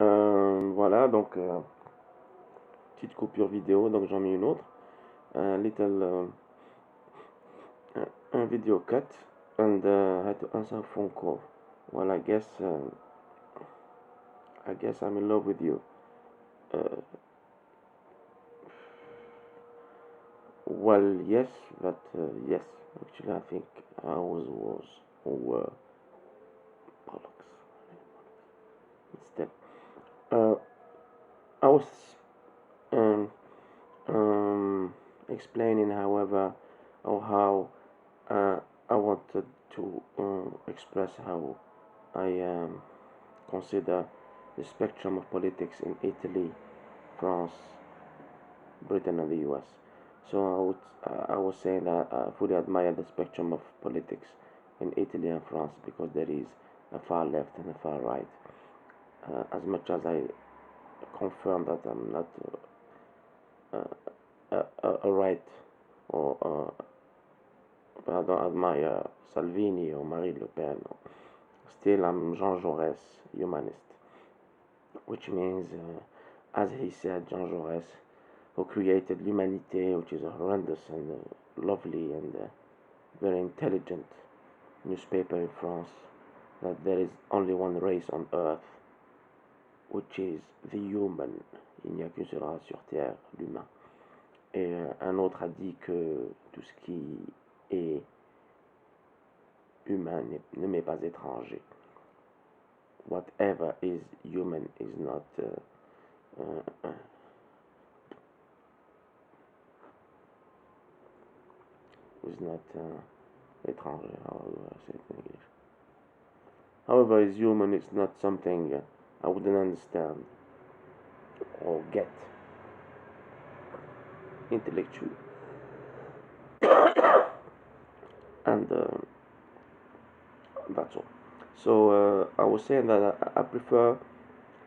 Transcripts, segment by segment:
Voilà, donc petite coupure vidéo, donc j'en mets une autre. Little un video cut and had to answer a phone call. Well, I guess I'm in love with you. Uh, well, yes, but yes, actually I think I was or bollocks. Instead, uh, I was um, explaining, however, or how I wanted to express how I consider the spectrum of politics in Italy, France, Britain, and the US. So I was saying that I fully admire the spectrum of politics in Italy and France because there is a far left and a far right. As much as I confirm that I'm not a right or I don't admire Salvini or Marine Le Pen. Still, I'm Jean Jaurès, humanist, which means, as he said, Jean Jaurès, who created L'Humanité, which is a horrendous and lovely and very intelligent newspaper in France, that there is only one race on earth, which is the human. Il n'y a qu'une seule race sur Terre, l'humain. Et un autre a dit que tout ce qui est humain ne m'est pas étranger. Whatever is human is not étranger. How do I say it in English? However, is human is not something I wouldn't understand or get intellectually. And that's all. So I was saying that I prefer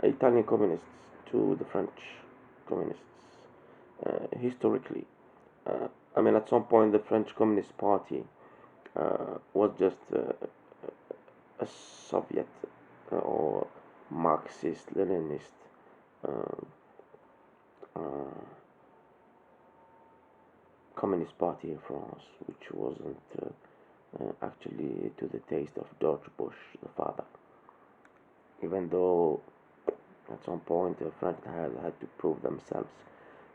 Italian communists to the French communists historically. I mean, at some point, the French Communist Party was just a Soviet or Marxist Leninist uh, uh, Communist Party in France, which wasn't actually to the taste of George Bush, the father. Even though at some point the French had to prove themselves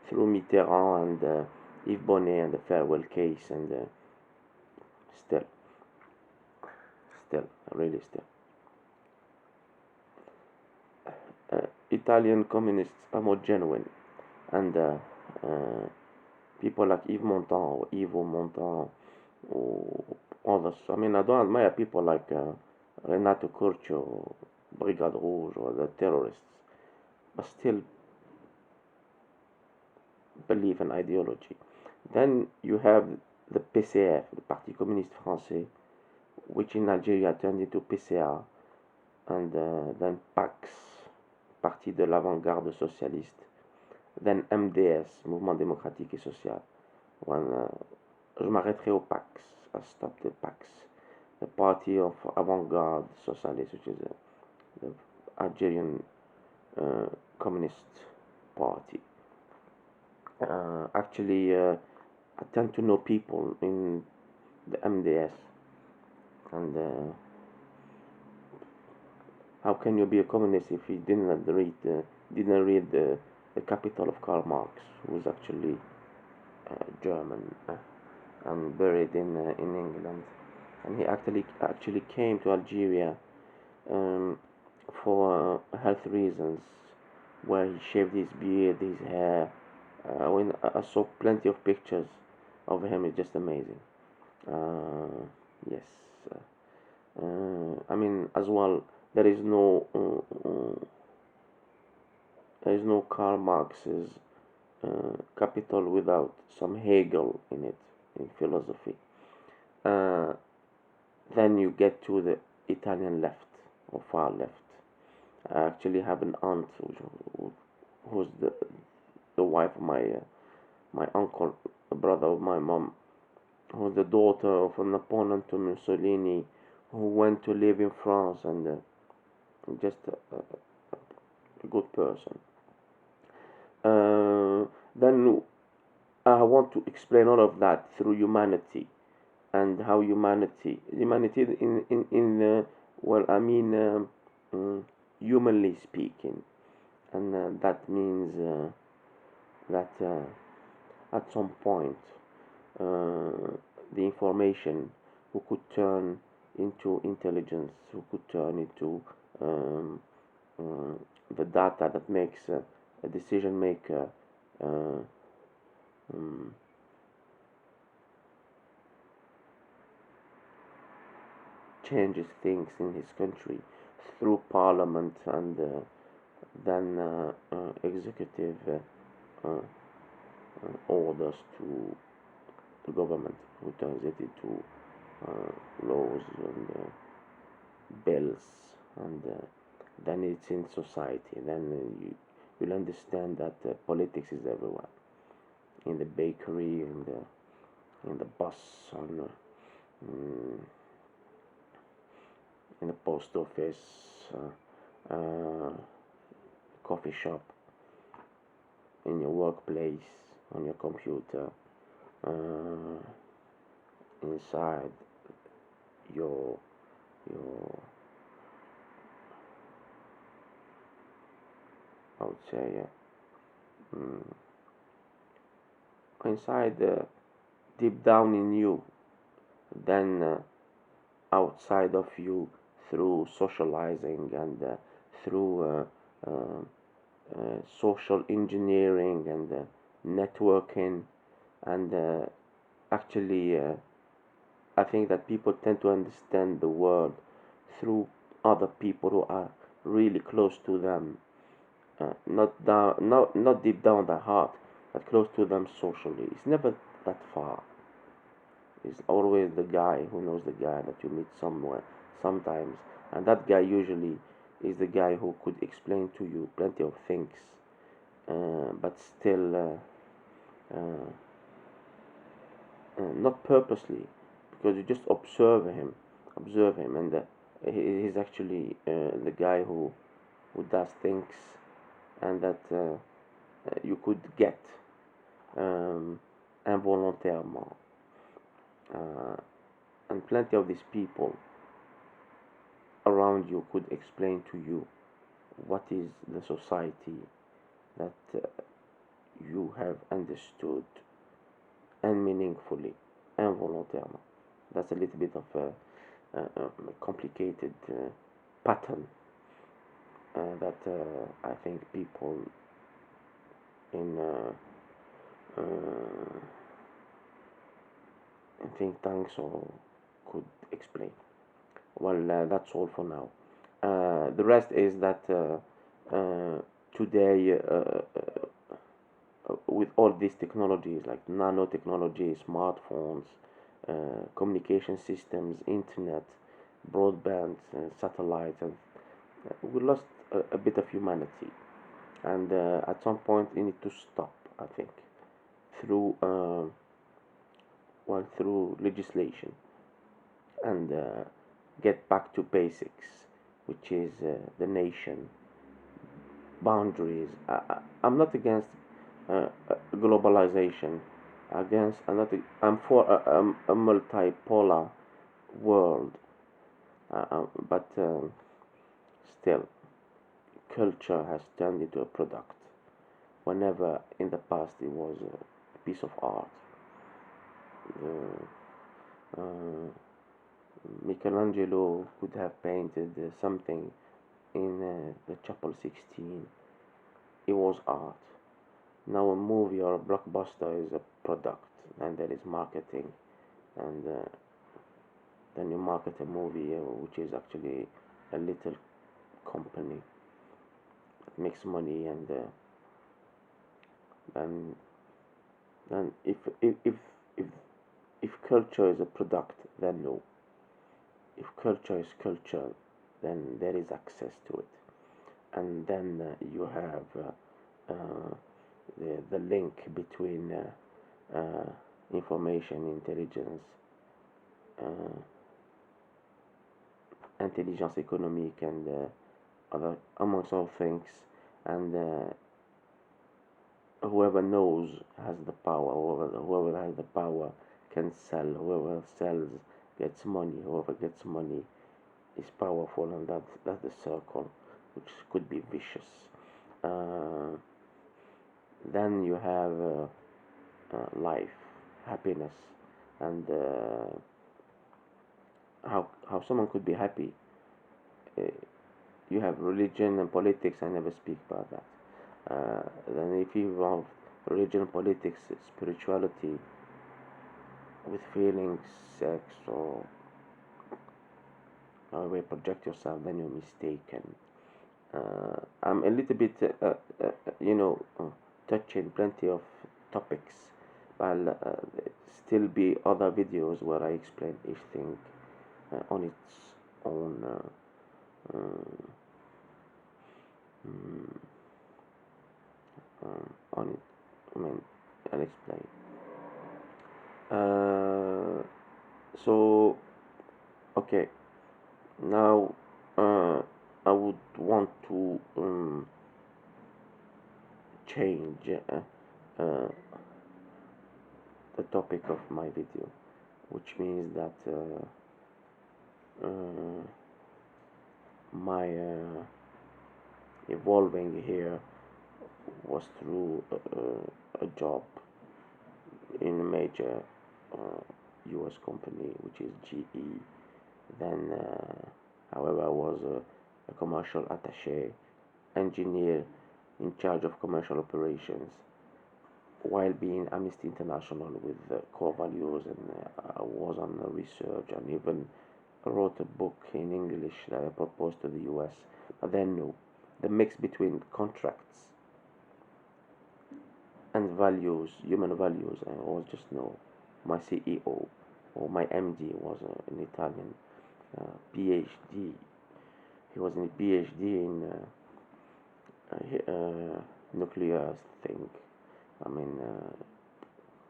through Mitterrand and Yves Bonnet and the farewell case, and still, really still. Italian communists are more genuine, and uh, people like Yves Montand or Ivo Montand or others. I mean, I don't admire people like Renato Curcio, Brigade Rouge, or the terrorists, but still believe in ideology. Then you have the PCF, the Parti Communiste Français, which in Algeria turned into PCA, and then PAX, Parti de l'Avant-Garde Socialiste, then MDS, Mouvement Démocratique et Social. When, je m'arrêterai au PAX, I stopped the PAX, the Party of Avant-Garde Socialist, which is the Algerian Communist Party. Actually, I tend to know people in the MDS, and how can you be a communist if you didn't read the Capital of Karl Marx, who was actually German and buried in England, and he actually came to Algeria um, for health reasons, where he shaved his beard, his hair. When I saw plenty of pictures of him, it's just amazing. Yes. I mean, as well, there is no Karl Marx's Capital without some Hegel in it, in philosophy. Uh, then you get to the Italian left or far left. I actually have an aunt who's the wife of my uncle, the brother of my mom, who's the daughter of an opponent to Mussolini, who went to live in France and just a good person. Uh, then I want to explain all of that through humanity and how humanity well, I mean, humanly speaking, and that means that at some point uh, the information who could turn into intelligence, who could turn into um, um, the data that makes a decision maker uh, um, changes things in his country through parliament and then executive orders to the government, who turns it into laws and bills, and then it's in society. Then you'll understand that politics is everywhere, in the bakery, in the bus, mm, in the post office, coffee shop, in your workplace, on your computer, uh, inside your your I would say inside deep down in you, then outside of you through socializing and through social engineering and networking and actually I think that people tend to understand the world through other people who are really close to them, not deep down their heart, but close to them socially. It's never that far. It's always the guy who knows the guy that you meet somewhere, sometimes, and that guy usually is the guy who could explain to you plenty of things, but still not purposely, because you just observe him, and he's actually the guy who does things, and that you could get involontairement. Uh, and plenty of these people around you could explain to you what is the society that you have understood and meaningfully, involontairement. That's a little bit of a complicated pattern that I think people in think tanks or could explain. Well, that's all for now. The rest is that today, with all these technologies like nanotechnology, smartphones, communication systems, internet, broadband, satellites, and we lost a bit of humanity. And at some point, we need to stop. I think through through legislation and get back to basics, which is the nation, boundaries. I'm not against globalization. I'm for a multipolar world, but still, culture has turned into a product. Whenever in the past it was a piece of art. Uh, Michelangelo could have painted something in the Chapel 16. It was art. Now a movie or a blockbuster is a product, and there is marketing, and then you market a movie which is actually a little company that makes money, and then then if if culture is a product, then no. If culture is culture, then there is access to it, and then you have the link between information, uh, intelligence économique, and other, amongst other things, and whoever knows has the power. Whoever has the power can sell. Whoever sells gets money. Whoever gets money is powerful, and that's the circle, which could be vicious. Uh, then you have life, happiness, and how someone could be happy. Uh, you have religion and politics. I never speak about that. Then if you involve religion, politics, spirituality with feelings, sex, or however you project yourself, then you're mistaken. I'm a little bit, you know, touching plenty of topics, but I'll still be other videos where I explain each thing on its own. Mm, on it. I mean, I'll explain. So, okay, now I would want to change uh, the topic of my video, which means that uh, my evolving here was through a job in a major US company, which is GE. Then, however, I was a commercial attaché, engineer in charge of commercial operations, while being Amnesty International with core values, and I was on research and even wrote a book in English that I proposed to the US. But then, no, the mix between contracts and values, human values, I was just no. My CEO or my MD was an Italian PhD. He was in a PhD in nuclear thing. I mean,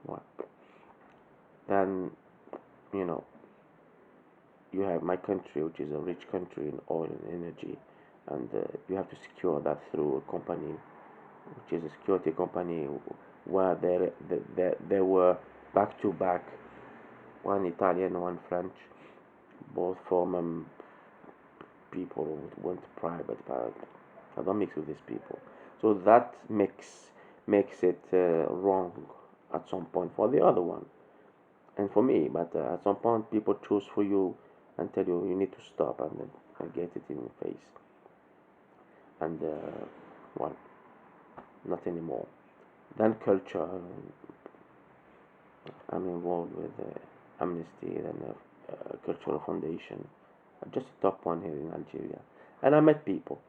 what? Then, you know, you have my country, which is a rich country in oil and energy, and you have to secure that through a company, which is a security company, where there were back to back, one Italian, one French, both former people who went private, but I don't mix with these people. So that makes it wrong at some point for the other one and for me. But at some point, people choose for you and tell you need to stop, and then I get it in your face. And well, not anymore. Then culture. I'm involved with Amnesty and Cultural Foundation. Just a top one here in Algeria. And I met people.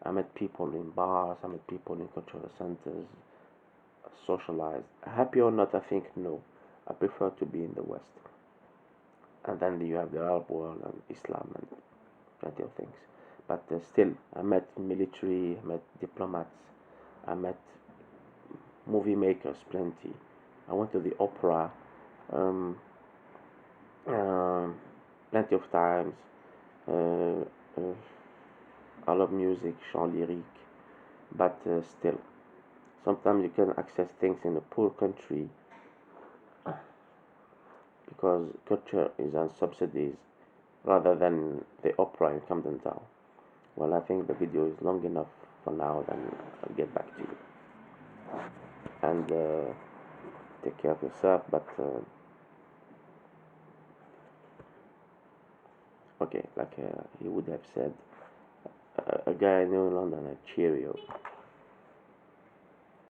I met people in bars. I met people in cultural centers. Socialized. Happy or not, I think no. I prefer to be in the West. And then you have the Arab world and Islam and plenty of things. But still, I met military, I met diplomats, I met movie makers, plenty. I went to the opera um, plenty of times. Uh, uh, I love music, chant lyrique, but still, sometimes you can access things in a poor country because culture is on subsidies rather than the opera in Camden Town. Well, I think the video is long enough for now, then I'll get back to you. And take care of yourself, but okay, like he would have said, a guy I knew in London, a Cheerio.